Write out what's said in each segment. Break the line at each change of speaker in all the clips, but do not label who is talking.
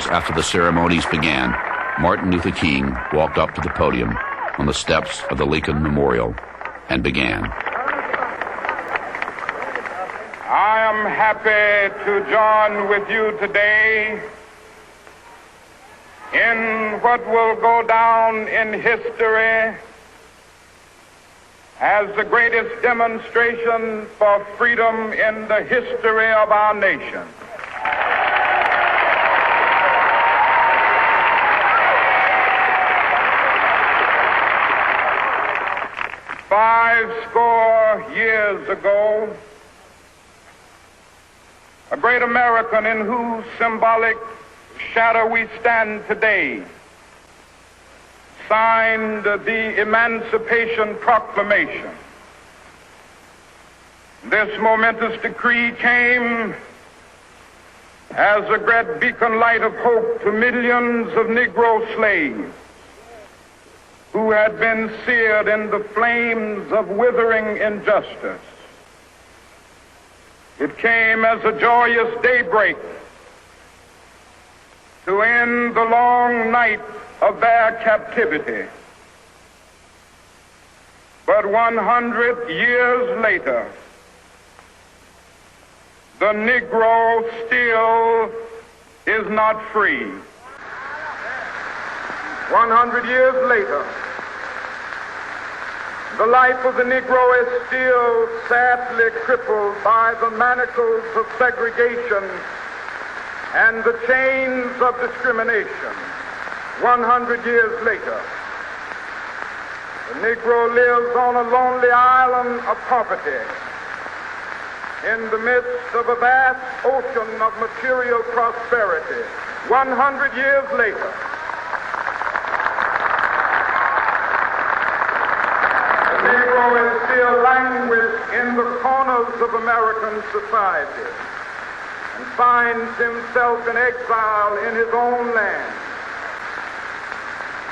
after the ceremonies began, Martin Luther King walked up to the podium on the steps of the Lincoln Memorial and began.
I am happy to join with you today in what will go down in history as the greatest demonstration for freedom in the history of our nation. Five score years ago, a great American in whose symbolic shadow we stand today signed the Emancipation Proclamation. This momentous decree came as a great beacon light of hope to millions of Negro slaves who had been seared in the flames of withering injustice. It came as a joyous daybreak to end the long night of their captivity. But 100 years later, the Negro still is not free. 100 years later, the life of the Negro is still sadly crippled by the manacles of segregation and the chains of discrimination. 100 years later, the Negro lives on a lonely island of poverty in the midst of a vast ocean of material prosperity. 100 years later, is still languished in the corners of American society and finds himself in exile in his own land.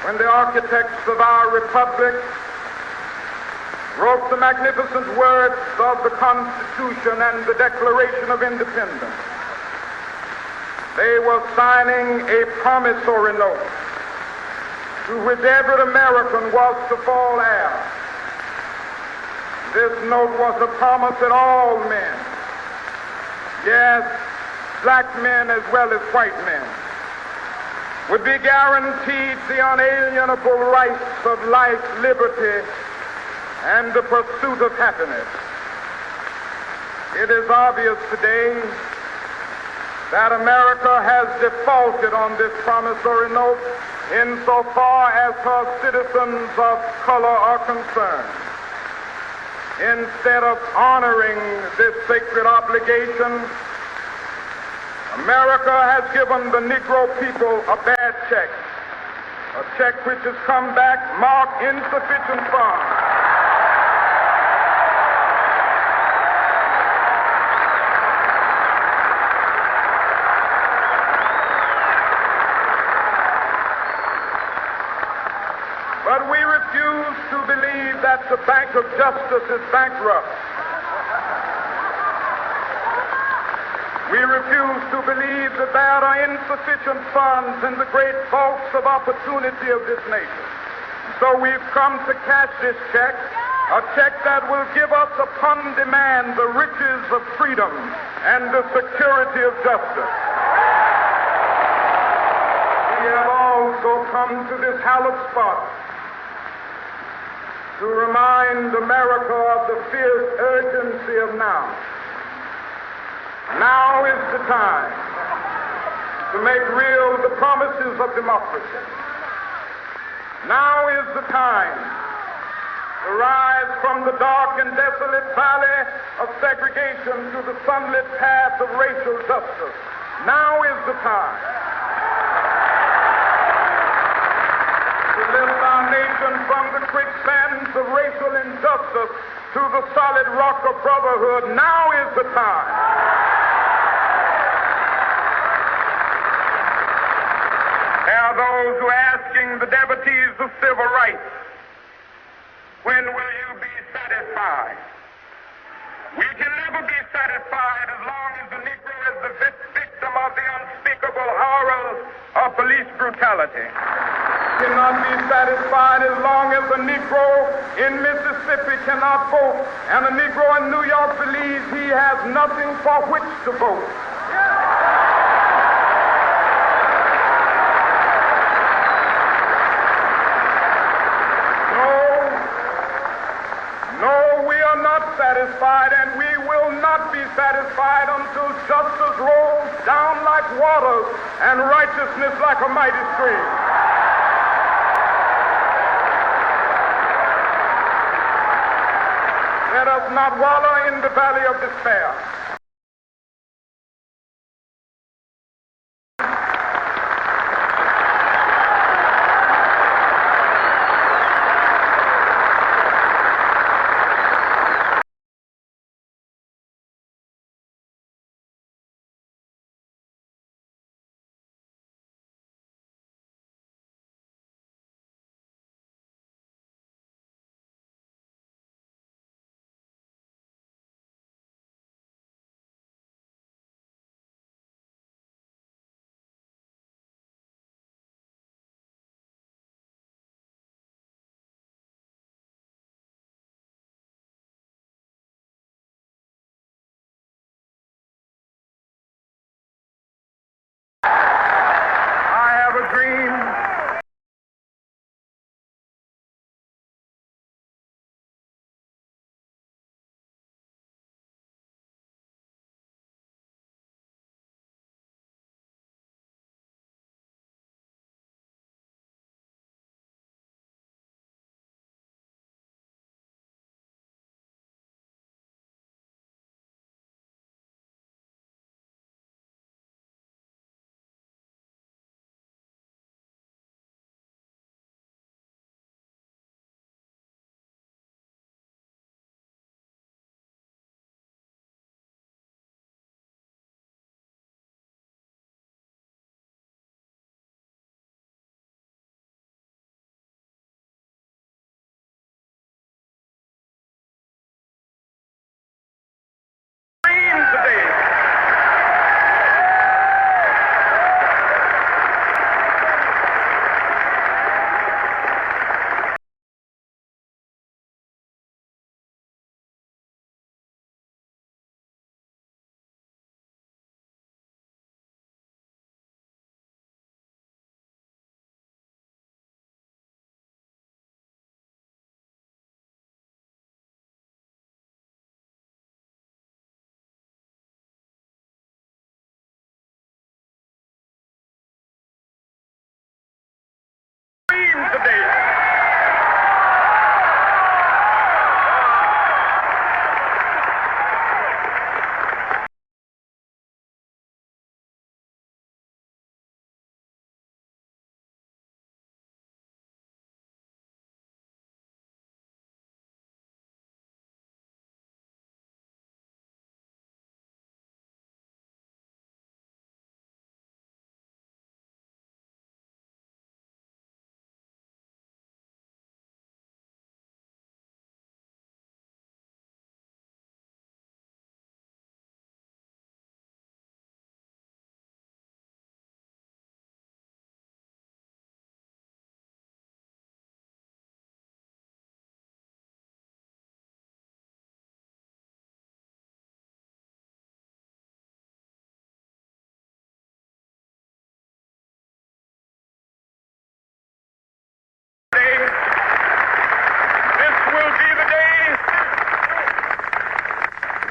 When the architects of our republic wrote the magnificent words of the Constitution and the Declaration of Independence, they were signing a promissory note to which every American was to fall heir. This note was a promise that all men, yes, black men as well as white men, would be guaranteed the unalienable rights of life, liberty, and the pursuit of happiness. It is obvious today that America has defaulted on this promissory note insofar as her citizens of color are concerned. Instead of honoring this sacred obligation, America has given the Negro people a bad check, a check which has come back marked insufficient funds. But we refuse to believe that the Bank of Justice is bankrupt. We refuse to believe that there are insufficient funds in the great vaults of opportunity of this nation. So we've come to cash this check, a check that will give us upon demand the riches of freedom and the security of justice. We have also come to this hallowed spot to remind America of the fierce urgency of now. Now is the time to make real the promises of democracy. Now is the time to rise from the dark and desolate valley of segregation to the sunlit path of racial justice. Now is the time to lift our nation from the quicksands of racial injustice to the solid rock of brotherhood. Now is the time. There are those who are asking the devotees of civil rights, when will you be satisfied? We can never be satisfied as long as the Negro is the victim of the unspeakable horrors of police brutality. Cannot be satisfied as long as a Negro in Mississippi cannot vote, and a Negro in New York believes he has nothing for which to vote. No, we are not satisfied, and we will not be satisfied until justice rolls down like waters and righteousness like a mighty stream. Let us not wallow in the valley of despair.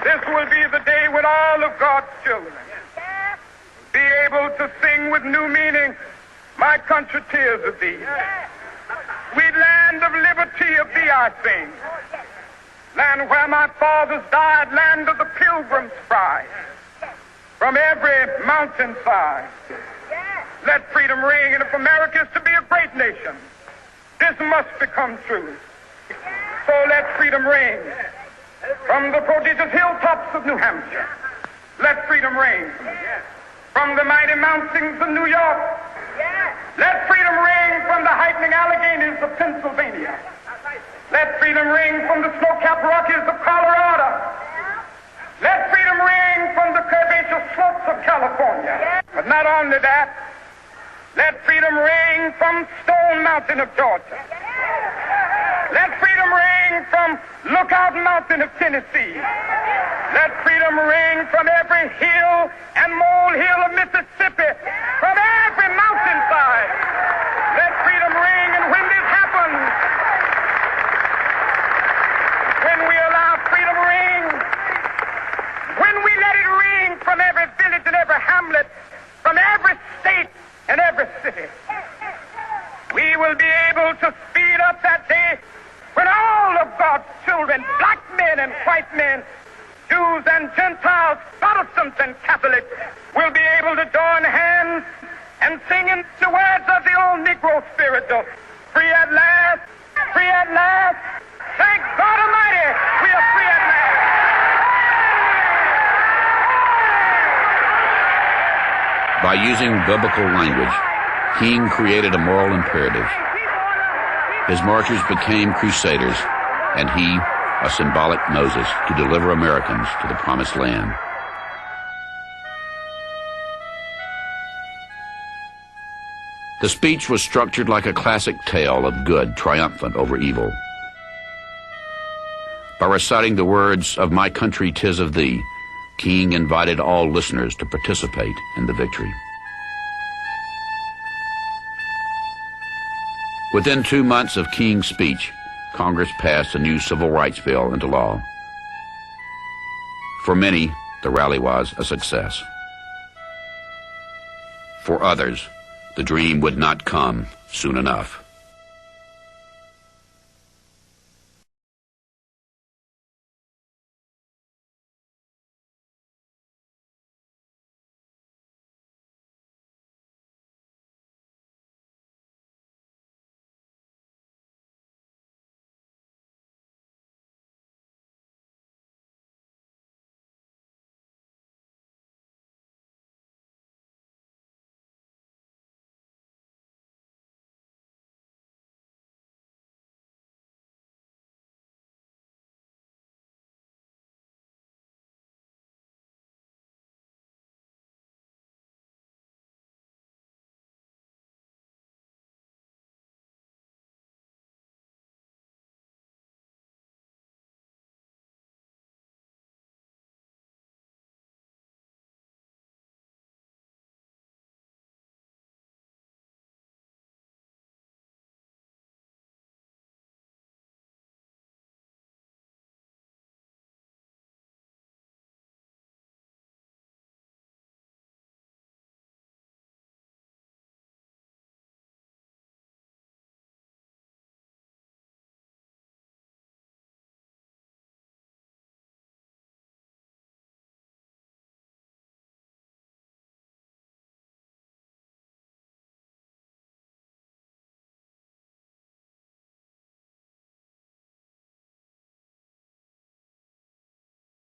This will be the day when all of God's children be able to sing with new meaning, "My country, tears of thee." Sweet land of liberty, of thee I sing. Land where my fathers died, land of the pilgrim's pride. From every mountainside, let freedom ring. And if America is to be a great nation, this must become true. So let freedom ring. From the prodigious hilltops of New Hampshire, let freedom ring. From the mighty mountains of New York, let freedom ring. From the heightening Alleghanies of Pennsylvania, let freedom ring. From the snow-capped Rockies of Colorado, let freedom ring. From the curvaceous slopes of California, But not only that, let freedom ring from Stone Mountain of Georgia. Let freedom ring from Lookout Mountain of Tennessee. Let freedom ring from every hill and molehill of Mississippi, from every mountainside. Let freedom ring, and when this happens, when we allow freedom ring, when we let it ring from every village and every hamlet, from every state and every city, we will be able to speed up that day when all of God's children, black men and white men, Jews and Gentiles, Protestants and Catholics, will be able to join hands and sing in the words of the old Negro spiritual, free at last, free at last. Thank God Almighty, we are free at last.
By using biblical language, King created a moral imperative. His marchers became crusaders, and he, a symbolic Moses, to deliver Americans to the promised land. The speech was structured like a classic tale of good triumphant over evil. By reciting the words of "My country, 'tis of thee," King invited all listeners to participate in the victory. Within 2 months of King's speech, Congress passed a new civil rights bill into law. For many, the rally was a success. For others, the dream would not come soon enough.